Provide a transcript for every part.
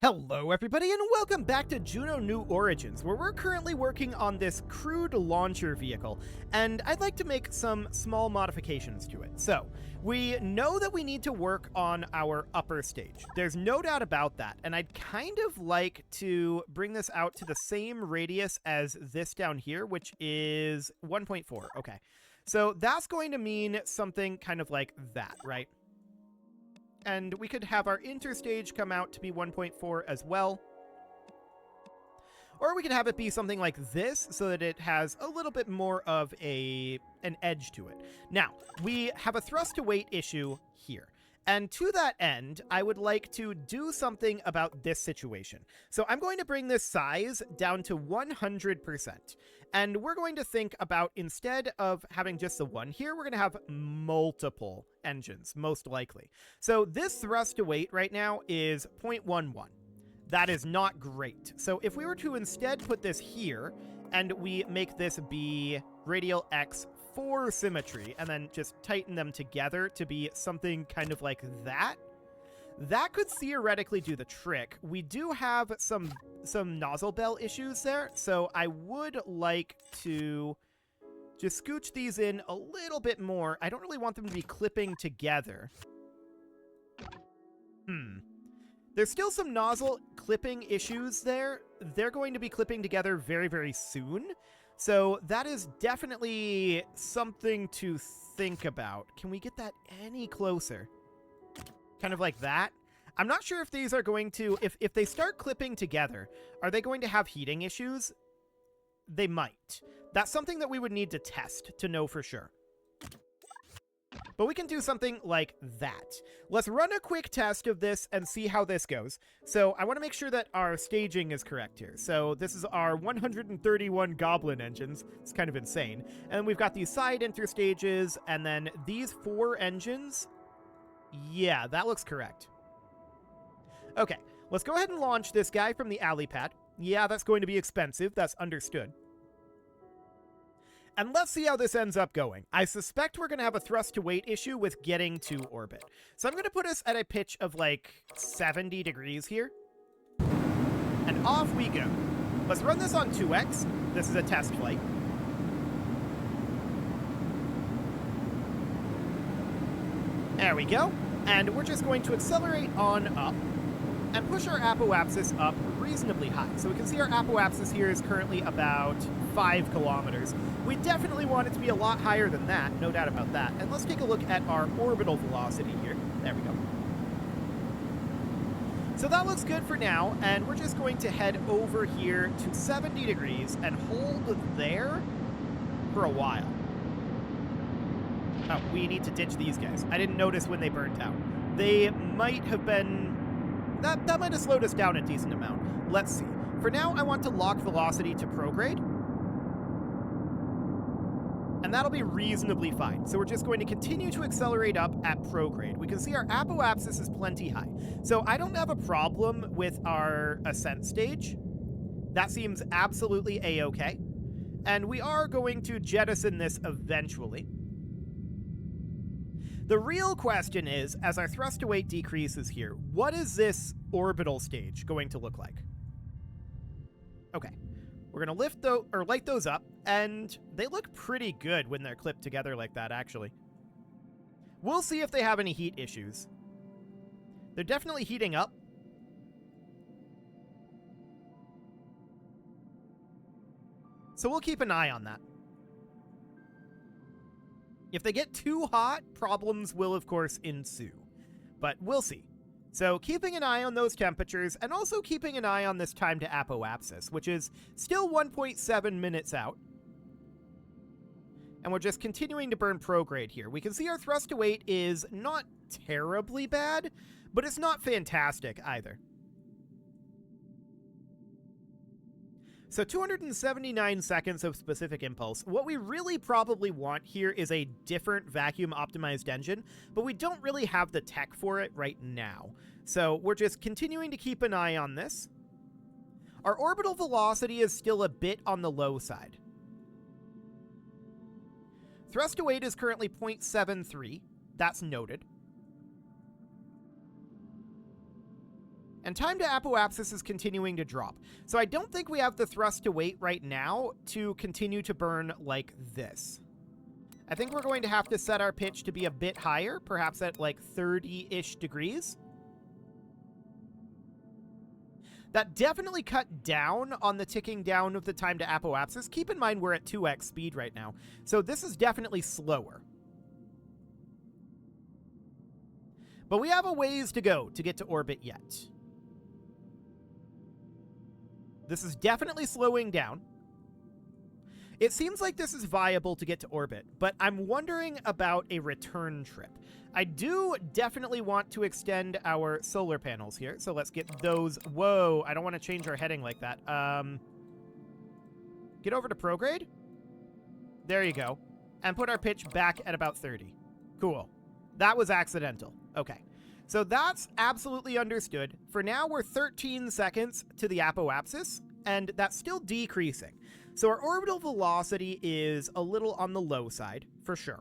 Hello everybody and welcome back to Juno New Origins, where we're currently working on this crewed launcher vehicle, and I'd like to make some small modifications to it. So, we know that we need to work on our upper stage. There's no doubt about that, and I'd kind of like to bring this out to the same radius as this down here, which is 1.4. Okay, so that's going to mean something kind of like that, right? And we could have our interstage come out to be 1.4 as well. Or we could have it be something like this so that it has a little bit more of an edge to it. Now, we have a thrust to weight issue here. And to that end, I would like to do something about this situation. So I'm going to bring this size down to 100%. And we're going to think about, instead of having just the one here, we're going to have multiple engines, most likely. So this thrust to weight right now is 0.11. That is not great. So if we were to instead put this here, and we make this be radial X for symmetry, and then just tighten them together to be something kind of like that, that could theoretically do the trick. We do have some nozzle bell issues there, so I would like to just scooch these in a little bit more. I don't really want them to be clipping together. There's still some nozzle clipping issues there. They're going to be clipping together very, very soon. So that is definitely something to think about. Can we get that any closer? Kind of like that. I'm not sure if these are going to, if they start clipping together, are they going to have heating issues? They might. That's something that we would need to test to know for sure. But we can do something like that. Let's run a quick test of this and see how this goes. So I want to make sure that our staging is correct here. So this is our 131 Goblin engines. It's kind of insane. And we've got these side interstages, and then these 4 engines. Yeah, that looks correct. Okay, let's go ahead and launch this guy from the alley pad. Yeah, that's going to be expensive. That's understood. And let's see how this ends up going. I suspect we're going to have a thrust to weight issue with getting to orbit. So I'm going to put us at a pitch of like 70 degrees here. And off we go. Let's run this on 2x. This is a test flight. There we go. And we're just going to accelerate on up and push our apoapsis up reasonably high. So we can see our apoapsis here is currently about 5 kilometers. We definitely want it to be a lot higher than that, no doubt about that. And let's take a look at our orbital velocity here. There we go. So that looks good for now, and we're just going to head over here to 70 degrees and hold there for a while. Oh, we need to ditch these guys. I didn't notice when they burnt out. They might have been... That might have slowed us down a decent amount. Let's see. For now, I want to lock velocity to prograde. And that'll be reasonably fine. So we're just going to continue to accelerate up at prograde. We can see our apoapsis is plenty high. So I don't have a problem with our ascent stage. That seems absolutely a-okay. And we are going to jettison this eventually. The real question is, as our thrust to weight decreases here, what is this orbital stage going to look like? Okay, we're going to light those up, and they look pretty good when they're clipped together like that, actually. We'll see if they have any heat issues. They're definitely heating up. So we'll keep an eye on that. If they get too hot, problems will, of course, ensue. But we'll see. So keeping an eye on those temperatures, and also keeping an eye on this time to apoapsis, which is still 1.7 minutes out. And we're just continuing to burn prograde here. We can see our thrust to weight is not terribly bad, but it's not fantastic either. So 279 seconds of specific impulse. What we really probably want here is a different vacuum-optimized engine, but we don't really have the tech for it right now. So we're just continuing to keep an eye on this. Our orbital velocity is still a bit on the low side. Thrust to weight is currently 0.73. That's noted. And time to apoapsis is continuing to drop. So I don't think we have the thrust to weight right now to continue to burn like this. I think we're going to have to set our pitch to be a bit higher, perhaps at like 30-ish degrees. That definitely cut down on the ticking down of the time to apoapsis. Keep in mind we're at 2x speed right now, so this is definitely slower. But we have a ways to go to get to orbit yet. This is definitely slowing down. It seems like this is viable to get to orbit, but I'm wondering about a return trip. I do definitely want to extend our solar panels here, so let's get those. Whoa, I don't want to change our heading like that. Get over to prograde. There you go. And put our pitch back at about 30. Cool. That was accidental. Okay. So that's absolutely understood. For now, we're 13 seconds to the apoapsis, and that's still decreasing. So our orbital velocity is a little on the low side, for sure.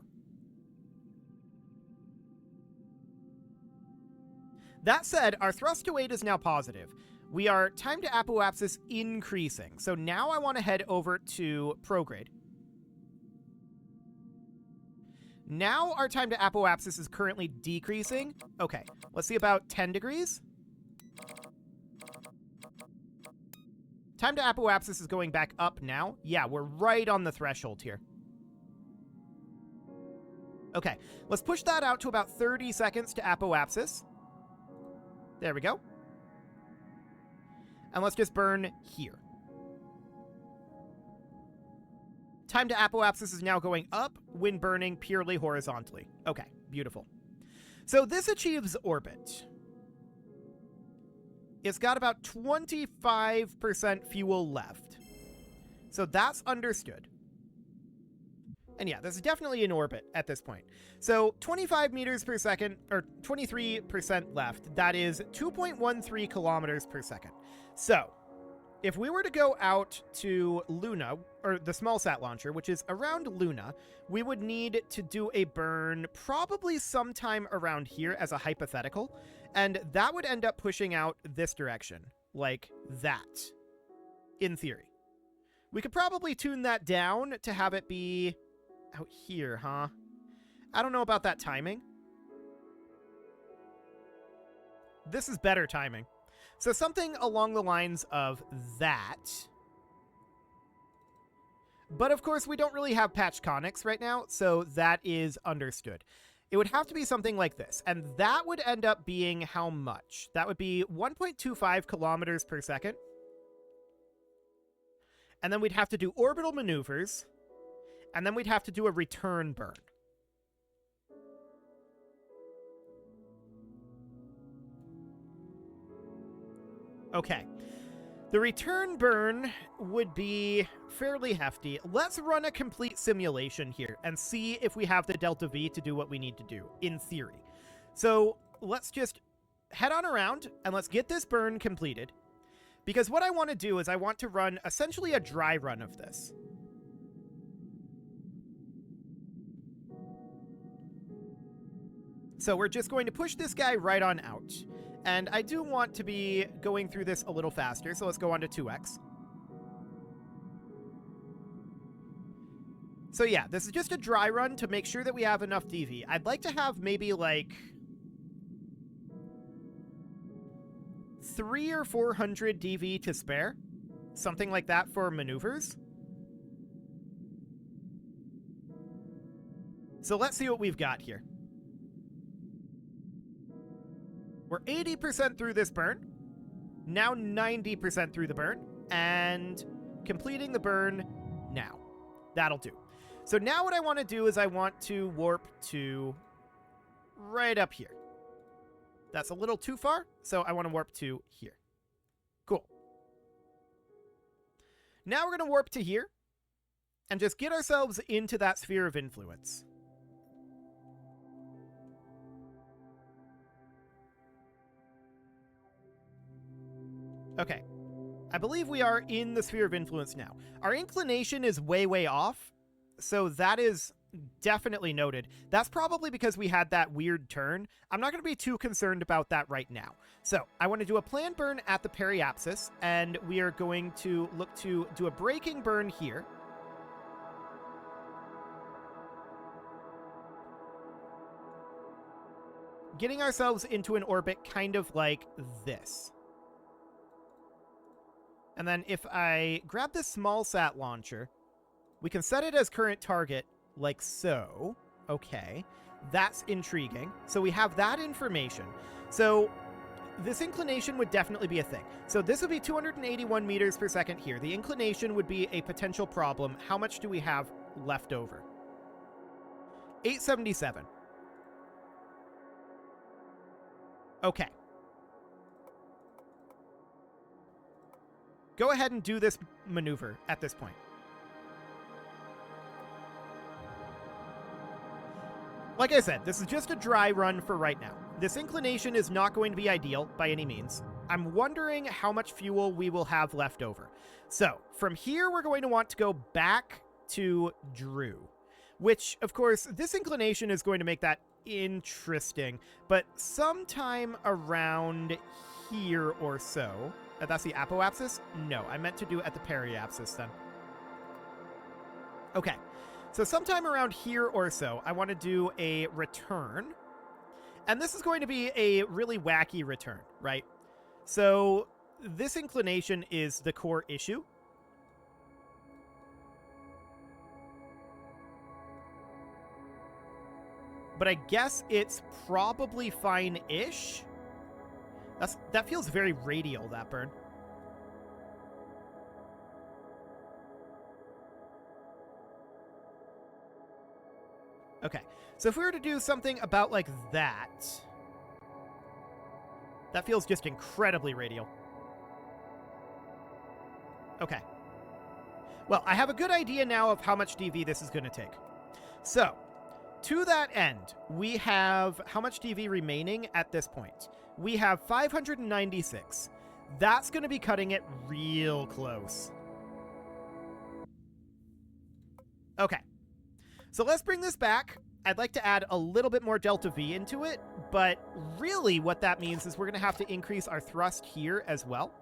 That said, our thrust to weight is now positive. We are time to apoapsis increasing. So now I want to head over to prograde. Now our time to apoapsis is currently decreasing. Okay, let's see about 10 degrees. Time to apoapsis is going back up now. Yeah, we're right on the threshold here. Okay, let's push that out to about 30 seconds to apoapsis. There we go. And let's just burn here. Time to apoapsis is now going up when burning purely horizontally. Okay, beautiful. So this achieves orbit. It's got about 25% fuel left. So that's understood. And yeah, this is definitely in orbit at this point. So 25 meters per second, or 23% left. That is 2.13 kilometers per second. So if we were to go out to Luna, or the small sat launcher, which is around Luna, we would need to do a burn probably sometime around here as a hypothetical. And that would end up pushing out this direction, like that, in theory. We could probably tune that down to have it be out here, huh? I don't know about that timing. This is better timing. So something along the lines of that. But of course, we don't really have patch conics right now, so that is understood. It would have to be something like this, and that would end up being how much? That would be 1.25 kilometers per second. And then we'd have to do orbital maneuvers, and then we'd have to do a return burn. Okay. The return burn would be fairly hefty. Let's run a complete simulation here and see if we have the delta V to do what we need to do, in theory. So let's just head on around and let's get this burn completed. Because what I want to do is I want to run essentially a dry run of this. So we're just going to push this guy right on out. And I do want to be going through this a little faster, so let's go on to 2x. So yeah, this is just a dry run to make sure that we have enough DV. I'd like to have maybe like 300 or 400 DV to spare. Something like that for maneuvers. So let's see what we've got here. We're 80% through this burn, now 90% through the burn, and completing the burn now. That'll do. So now what I want to do is I want to warp to right up here. That's a little too far, so I want to warp to here. Cool. Now we're going to warp to here and just get ourselves into that sphere of influence. Okay, I believe we are in the sphere of influence now. Our inclination is way, way off, so that is definitely noted. That's probably because we had that weird turn. I'm not going to be too concerned about that right now. So I want to do a planned burn at the periapsis, and we are going to look to do a braking burn here. Getting ourselves into an orbit kind of like this. And then if I grab this small sat launcher, we can set it as current target like so. Okay, that's intriguing. So we have that information. So this inclination would definitely be a thing. So this would be 281 meters per second here. The inclination would be a potential problem. How much do we have left over? 877. Okay. Go ahead and do this maneuver at this point. Like I said, this is just a dry run for right now. This inclination is not going to be ideal by any means. I'm wondering how much fuel we will have left over. So from here, we're going to want to go back to Drew, which, of course, this inclination is going to make that interesting, but sometime around here or so. That's the apoapsis? No, I meant to do it at the periapsis then. Okay, so sometime around here or so, I want to do a return. And this is going to be a really wacky return, right? So this inclination is the core issue. But I guess it's probably fine-ish. That feels very radial, that burn. Okay, so if we were to do something about like that, that feels just incredibly radial. Okay. Well, I have a good idea now of how much DV this is going to take. So, to that end, we have how much DV remaining at this point? We have 596. That's going to be cutting it real close. Okay. So let's bring this back. I'd like to add a little bit more delta V into it, but really what that means is we're going to have to increase our thrust here as well.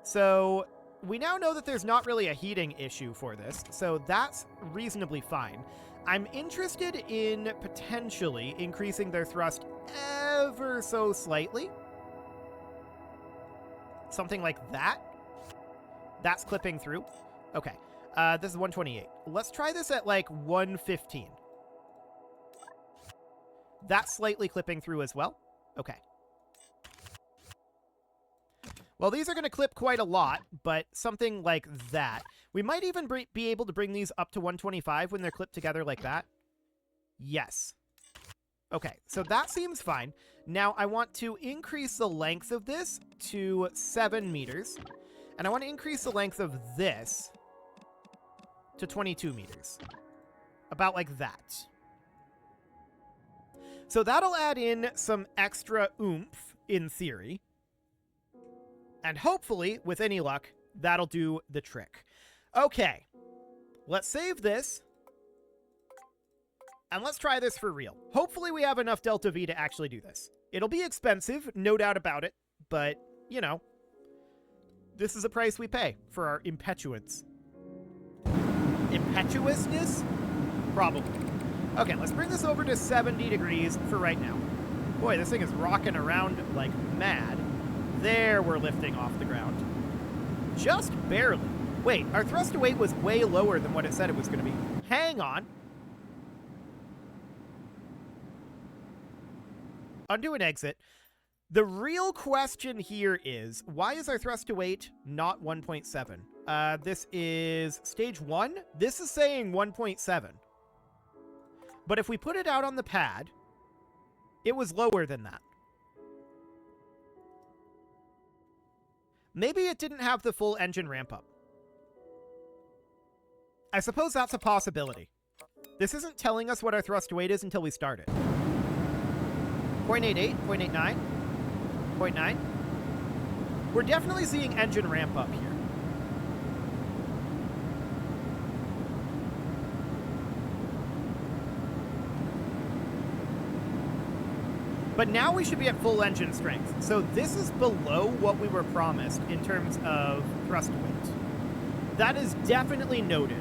So we now know that there's not really a heating issue for this, so that's reasonably fine. I'm interested in potentially increasing their thrust ever so slightly. Something like that. That's clipping through. Okay. This is 128. Let's try this at like 115. That's slightly clipping through as well. Okay. Well, these are going to clip quite a lot, but something like that. We might even be able to bring these up to 125 when they're clipped together like that. Yes. Okay, so that seems fine. Now I want to increase the length of this to 7 meters. And I want to increase the length of this to 22 meters. About like that. So that'll add in some extra oomph, in theory. And hopefully, with any luck, that'll do the trick. Okay, let's save this. And let's try this for real. Hopefully we have enough Delta V to actually do this. It'll be expensive, no doubt about it. But, you know, this is a price we pay for our impetuance. Impetuousness? Probably. Okay, let's bring this over to 70 degrees for right now. Boy, this thing is rocking around like mad. There, we're lifting off the ground. Just barely. Wait, our thrust to weight was way lower than what it said it was going to be. Hang on. Undo and exit. The real question here is, why is our thrust to weight not 1.7? This is stage 1. This is saying 1.7. But if we put it out on the pad, it was lower than that. Maybe it didn't have the full engine ramp up. I suppose that's a possibility. This isn't telling us what our thrust to weight is until we start it. 0.88, 0.89, 0.9. We're definitely seeing engine ramp up here. But now we should be at full engine strength. So this is below what we were promised in terms of thrust weight. That is definitely noted.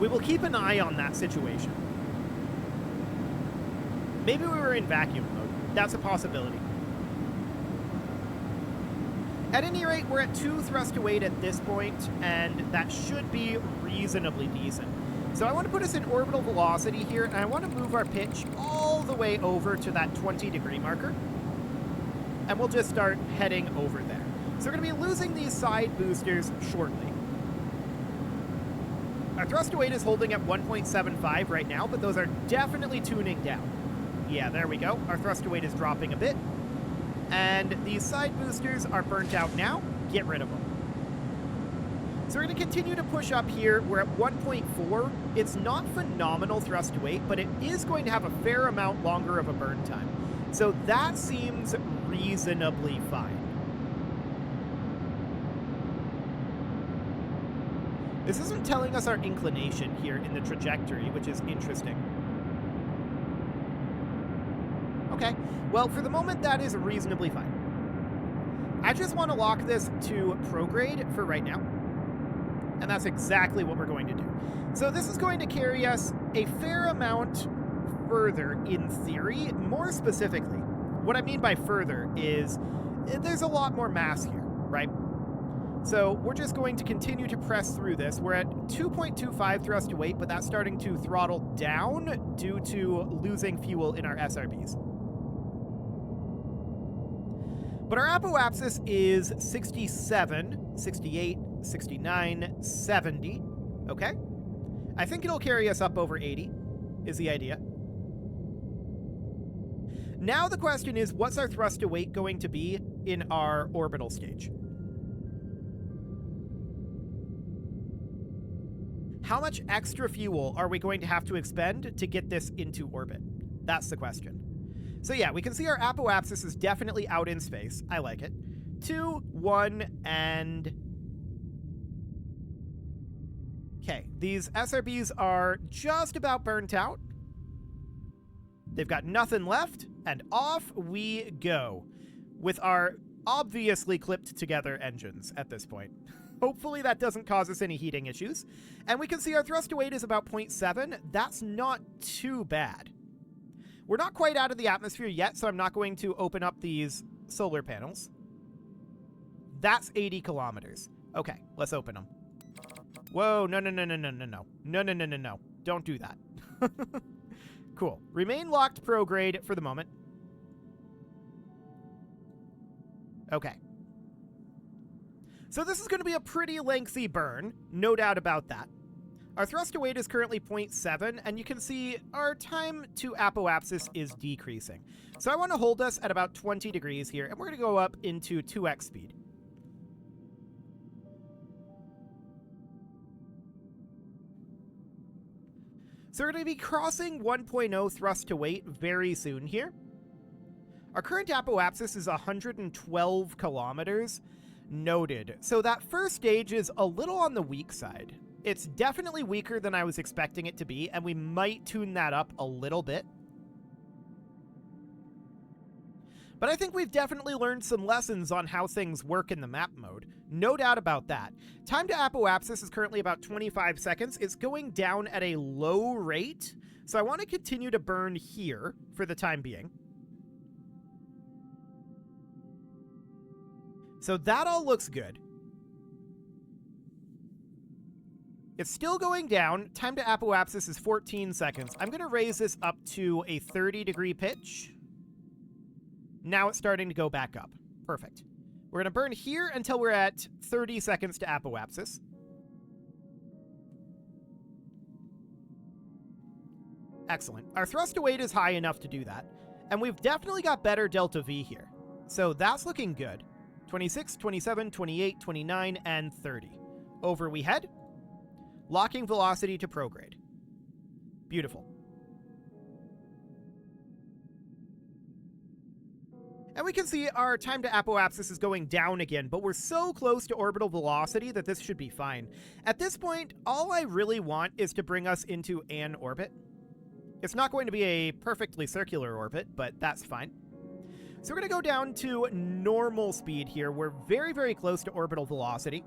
We will keep an eye on that situation. Maybe we were in vacuum mode. That's a possibility. At any rate, we're at 2 thrust to weight at this point, and that should be reasonably decent. So I want to put us in orbital velocity here, and I want to move our pitch all the way over to that 20-degree marker. And we'll just start heading over there. So we're going to be losing these side boosters shortly. Our thrust to weight is holding at 1.75 right now, but those are definitely tuning down. Yeah, there we go. Our thrust to weight is dropping a bit. And these side boosters are burnt out now. Get rid of them. So we're going to continue to push up here. We're at 1.4. It's not phenomenal thrust to weight, but it is going to have a fair amount longer of a burn time. So that seems reasonably fine. This isn't telling us our inclination here in the trajectory, which is interesting. Okay, well, for the moment, that is reasonably fine. I just want to lock this to prograde for right now. And that's exactly what we're going to do. So this is going to carry us a fair amount further in theory. More specifically, what I mean by further is there's a lot more mass here, right? So we're just going to continue to press through this. We're at 2.25 thrust to weight, but that's starting to throttle down due to losing fuel in our SRBs. But our apoapsis is 67, 68, 69, 70. Okay. I think it'll carry us up over 80, is the idea. Now the question is, what's our thrust to weight going to be in our orbital stage? How much extra fuel are we going to have to expend to get this into orbit? That's the question. So yeah, we can see our apoapsis is definitely out in space. I like it. 2, 1, and... Okay, these SRBs are just about burnt out. They've got nothing left, and off we go with our obviously clipped together engines at this point. Hopefully that doesn't cause us any heating issues. And we can see our thrust to weight is about 0.7. That's not too bad. We're not quite out of the atmosphere yet, so I'm not going to open up these solar panels. That's 80 kilometers. Okay, let's open them. Whoa, no. No. Don't do that. Cool. Remain locked prograde for the moment. Okay. So this is going to be a pretty lengthy burn, no doubt about that. Our thrust to weight is currently 0.7, and you can see our time to apoapsis is decreasing. So I want to hold us at about 20 degrees here, and we're going to go up into 2x speed. So we're going to be crossing 1.0 thrust to weight very soon here. Our current apoapsis is 112 kilometers. Noted. So that first stage is a little on the weak side. It's definitely weaker than I was expecting it to be, and we might tune that up a little bit. But I think we've definitely learned some lessons on how things work in the map mode. No doubt about that. Time to apoapsis is currently about 25 seconds. It's going down at a low rate, so I want to continue to burn here for the time being. So that all looks good. It's still going down. Time to apoapsis is 14 seconds. I'm going to raise this up to a 30-degree pitch. Now it's starting to go back up. Perfect. We're going to burn here until we're at 30 seconds to apoapsis. Excellent. Our thrust to weight is high enough to do that. And we've definitely got better delta V here. So that's looking good. 26, 27, 28, 29, and 30. Over we head. Locking velocity to prograde. Beautiful. And we can see our time to apoapsis is going down again, but we're so close to orbital velocity that this should be fine. At this point, all I really want is to bring us into an orbit. It's not going to be a perfectly circular orbit, but that's fine. So we're going to go down to normal speed here. We're very, very close to orbital velocity.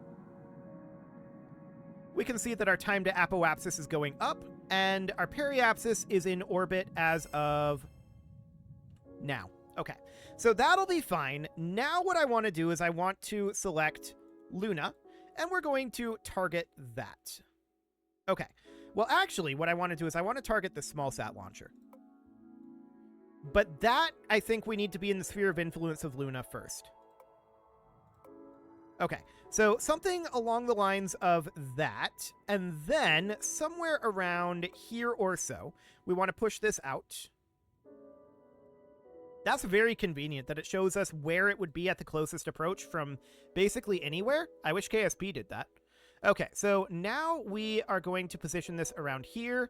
We can see that our time to apoapsis is going up, and our periapsis is in orbit as of now. Okay, so that'll be fine. Now what I want to do is I want to select Luna, and we're going to target that. Okay, well actually what I want to do is I want to target the small sat launcher. But that, I think we need to be in the sphere of influence of Luna first. Okay, so something along the lines of that, and then somewhere around here or so, we want to push this out. That's very convenient that it shows us where it would be at the closest approach from basically anywhere. I wish KSP did that. Okay, so now we are going to position this around here.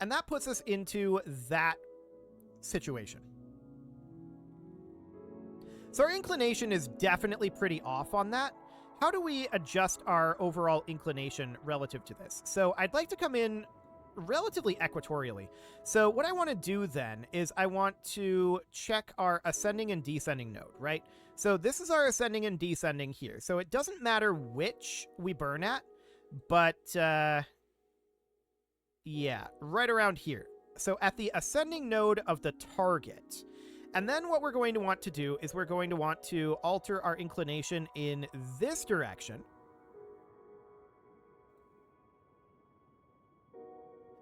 And that puts us into that situation. So our inclination is definitely pretty off on that. How do we adjust our overall inclination relative to this? So I'd like to come in relatively equatorially. So what I want to do then is I want to check our ascending and descending node, right? So this is our ascending and descending here. So it doesn't matter which we burn at, but yeah, right around here. So at the ascending node of the target. And then what we're going to want to do is we're going to want to alter our inclination in this direction.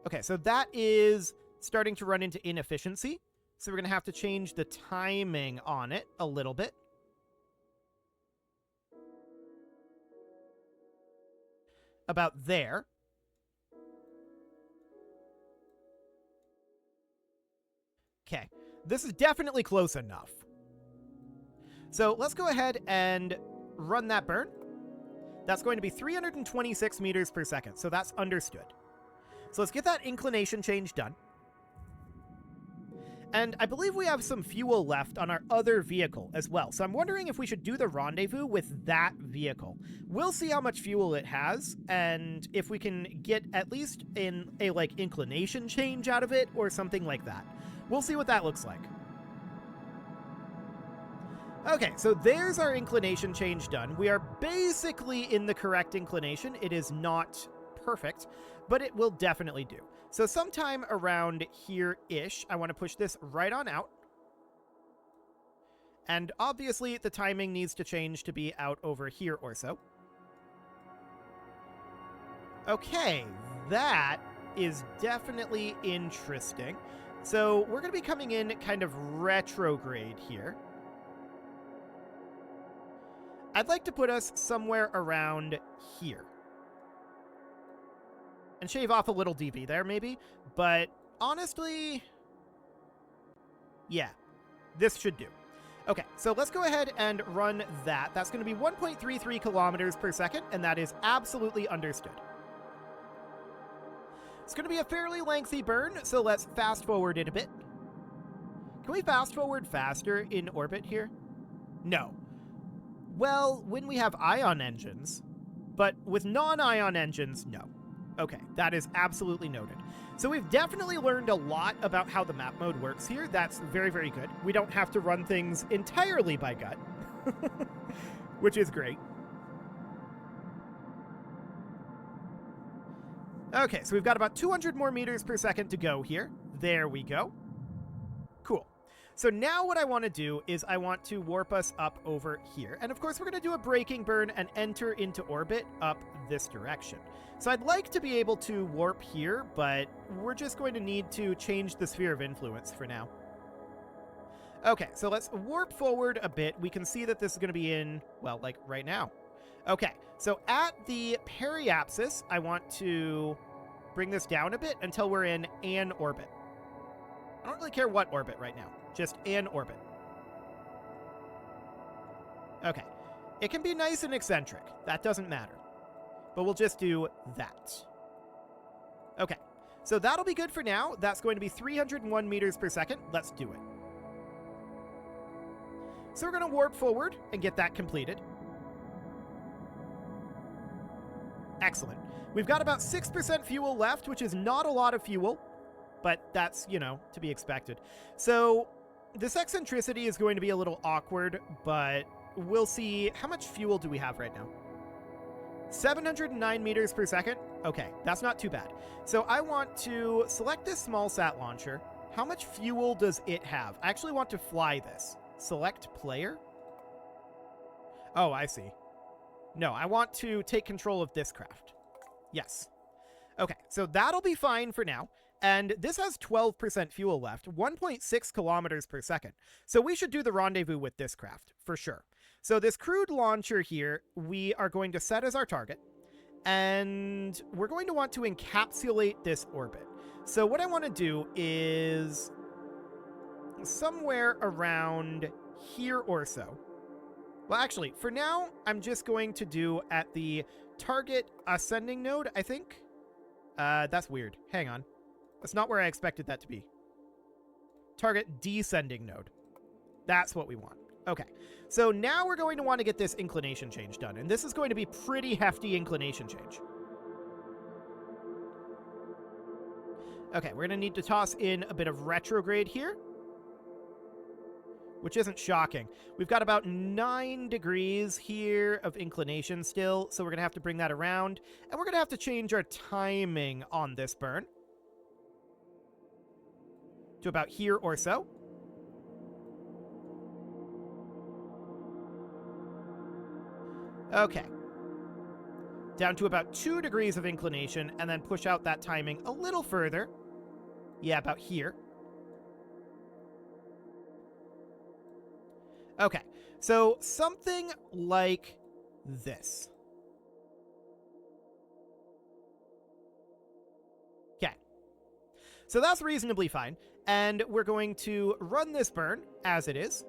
Okay, so that is starting to run into inefficiency. So we're going to have to change the timing on it a little bit. About there. Okay, this is definitely close enough. So let's go ahead and run that burn. That's going to be 326 meters per second, so that's understood. So let's get that inclination change done. And I believe we have some fuel left on our other vehicle as well. So I'm wondering if we should do the rendezvous with that vehicle. We'll see how much fuel it has, and if we can get at least in a inclination change out of it or something like that. We'll see what that looks like. Okay, so there's our inclination change done. We are basically in the correct inclination. It is not perfect, but it will definitely do. So sometime around here-ish, I want to push this right on out. And obviously, the timing needs to change to be out over here or so. Okay, that is definitely interesting. So we're going to be coming in kind of retrograde here. I'd like to put us somewhere around here. And shave off a little dB there, maybe. But honestly, yeah, this should do. Okay, so let's go ahead and run that. That's going to be 1.33 kilometers per second, and that is absolutely understood. It's going to be a fairly lengthy burn, so let's fast forward it a bit. Can we fast forward faster in orbit here? No. Well, when we have ion engines, but with non-ion engines, no. Okay, that is absolutely noted. So we've definitely learned a lot about how the map mode works here. That's very, very good. We don't have to run things entirely by gut, which is great. Okay, so we've got about 200 more meters per second to go here. There we go. Cool. So now what I want to do is I want to warp us up over here. And of course, we're going to do a braking burn and enter into orbit up this direction. So I'd like to be able to warp here, but we're just going to need to change the sphere of influence for now. Okay, so let's warp forward a bit. We can see that this is going to be in, well, like right now. Okay, so at the periapsis, I want to bring this down a bit until we're in an orbit. I don't really care what orbit right now, just an orbit. Okay, it can be nice and eccentric. That doesn't matter. But we'll just do that. Okay, so that'll be good for now. That's going to be 301 meters per second. Let's do it. So we're going to warp forward and get that completed. Excellent. We've got about 6% fuel left, which is not a lot of fuel, but that's, you know, to be expected. So this eccentricity is going to be a little awkward, but we'll see. How much fuel do we have right now? 709 meters per second? Okay, that's not too bad. So I want to select this small sat launcher. How much fuel does it have? I actually want to fly this. Select player? Oh, I see. No, I want to take control of this craft. Yes. Okay, so that'll be fine for now. And this has 12% fuel left, 1.6 kilometers per second. So we should do the rendezvous with this craft, for sure. So this crude launcher here, we are going to set as our target. And we're going to want to encapsulate this orbit. So what I want to do is somewhere around here or so. Well, actually, for now, I'm just going to do at the target ascending node, I think. That's weird. Hang on. That's not where I expected that to be. Target descending node. That's what we want. Okay. So now we're going to want to get this inclination change done. And this is going to be pretty hefty inclination change. Okay, we're going to need to toss in a bit of retrograde here, which isn't shocking. We've got about 9 degrees here of inclination still, so we're going to have to bring that around, and we're going to have to change our timing on this burn to about here or so. Okay. Down to about 2 degrees of inclination, and then push out that timing a little further. Yeah, about here. Okay, so something like this. Okay. So that's reasonably fine, and we're going to run this burn as it is.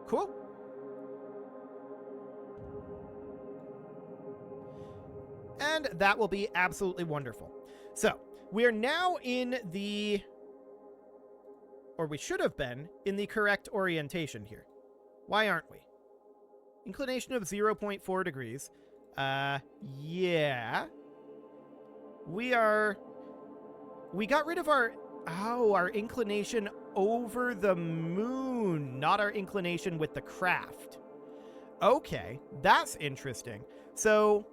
Cool. And that will be absolutely wonderful. So, we are now in the... or we should have been in the correct orientation here. Why aren't we? Inclination of 0.4 degrees. Yeah. We got rid of our inclination over the moon, not our inclination with the craft. Okay, that's interesting. So,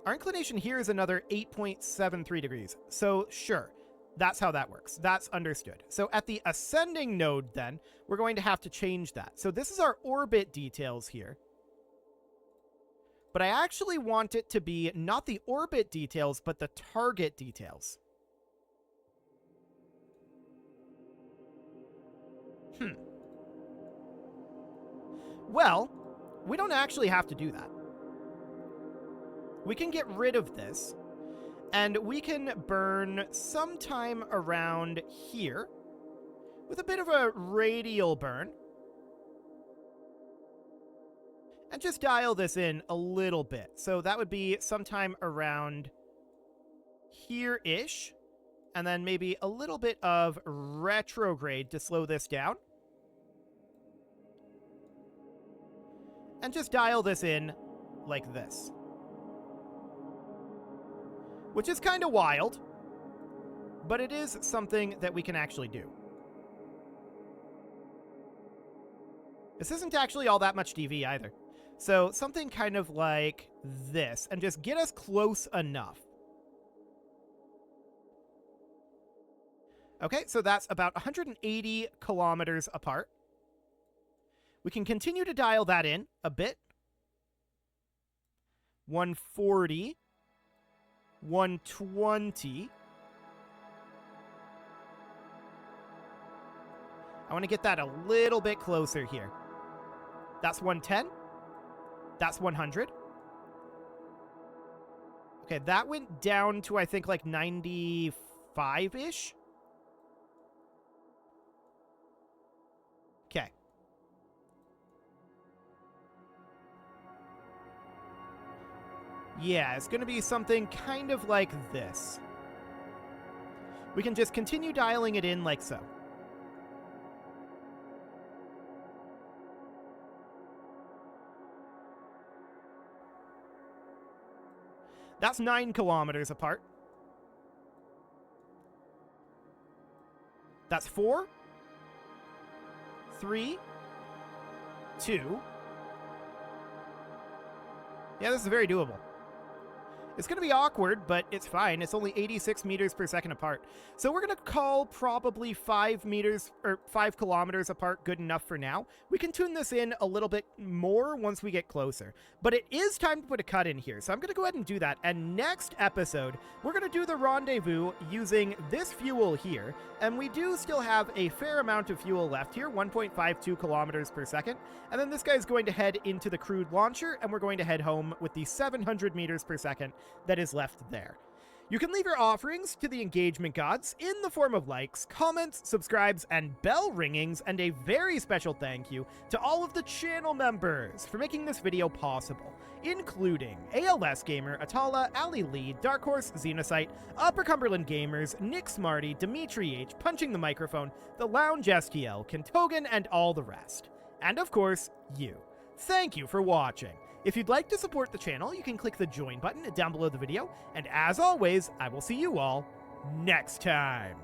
our inclination here is another 8.73 degrees. So, sure. That's how that works. That's understood. So at the ascending node, then, we're going to have to change that. So this is our orbit details here. But I actually want it to be not the orbit details, but the target details. Well, we don't actually have to do that. We can get rid of this. And we can burn sometime around here with a bit of a radial burn. And just dial this in a little bit. So that would be sometime around here-ish. And then maybe a little bit of retrograde to slow this down. And just dial this in like this. Which is kind of wild, but it is something that we can actually do. This isn't actually all that much DV either. So something kind of like this, and just get us close enough. Okay, so that's about 180 kilometers apart. We can continue to dial that in a bit. 140. 120. I want to get that a little bit closer here. That's 110. That's 100. Okay, that went down to, I think, like 95-ish. Okay. Yeah, it's going to be something kind of like this. We can just continue dialing it in like so. That's 9 kilometers apart. That's 4, 3, 2. Yeah, this is very doable. It's going to be awkward, but it's fine. It's only 86 meters per second apart. So we're going to call probably 5 kilometers apart good enough for now. We can tune this in a little bit more once we get closer. But it is time to put a cut in here. So I'm going to go ahead and do that. And next episode, we're going to do the rendezvous using this fuel here. And we do still have a fair amount of fuel left here, 1.52 kilometers per second. And then this guy's going to head into the crude launcher, and we're going to head home with the 700 meters per second that is left there. You can leave your offerings to the engagement gods in the form of likes, comments, subscribes, and bell ringings, and a very special thank you to all of the channel members for making this video possible, including ALS Gamer, Atala, Ali Lee, Dark Horse, Xenocyte, Upper Cumberland Gamers, Nick Smarty, Dimitri H, Punching the Microphone, The Lounge STL, Kentogan, and all the rest. And of course, you. Thank you for watching. If you'd like to support the channel, you can click the join button down below the video, and as always, I will see you all next time.